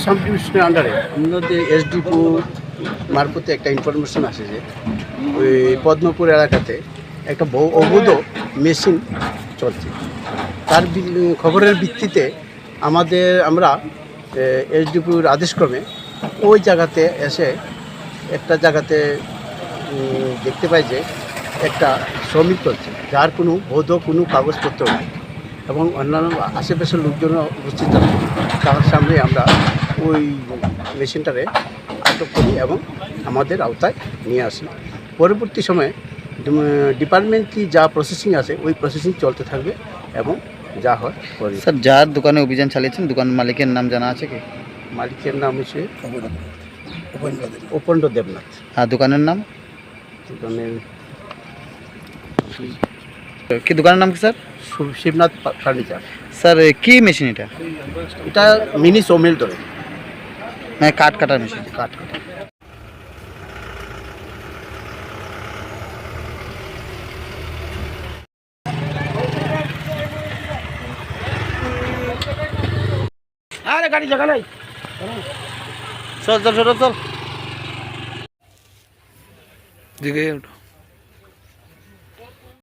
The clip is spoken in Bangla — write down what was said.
সাবডিভিশনের আন্ডারে আমাদের এসডিপো মারফতে একটা ইনফরমেশন আসে যে ওই পদ্মপুর এলাকাতে একটা অবৈধ মেশিন চলছে। তার খবরের ভিত্তিতে আমরা এসডিপির আদেশক্রমে ওই জায়গাতে এসে একটা জায়গাতে দেখতে পাই যে একটা শ্রমিক চলছে, যার কোনো বৈধ কোনো কাগজপত্র নেই এবং অন্যান্য আশেপাশের লোকজন উপস্থিত আছে। তার সামনে আমরা ওই মেশিনটারে আটক করি এবং আমাদের আওতায় নিয়ে আসি। পরবর্তী সময়ে ডিপার্টমেন্টলি যা প্রসেসিং আছে ওই প্রসেসিং চলতে থাকবে এবং যা হয় করি। স্যার, যার দোকানে অভিযান চালিয়েছেন দোকান মালিকের নাম জানা আছে কি? মালিকের নাম হচ্ছে উপেন্দ্র দেবনাথ। আর দোকানের নাম? দোকানের কি দোকানের নাম কি স্যার? শিবনাথ ফার্নিচার। স্যার, কি মেশিন এটা? এটা মিনি সোমিল ধরে মানে কাঠ কাটার মেশিন। কাঠ কাটা। আরে গাড়ি জায়গা নাই, চল চল চল চল দিকে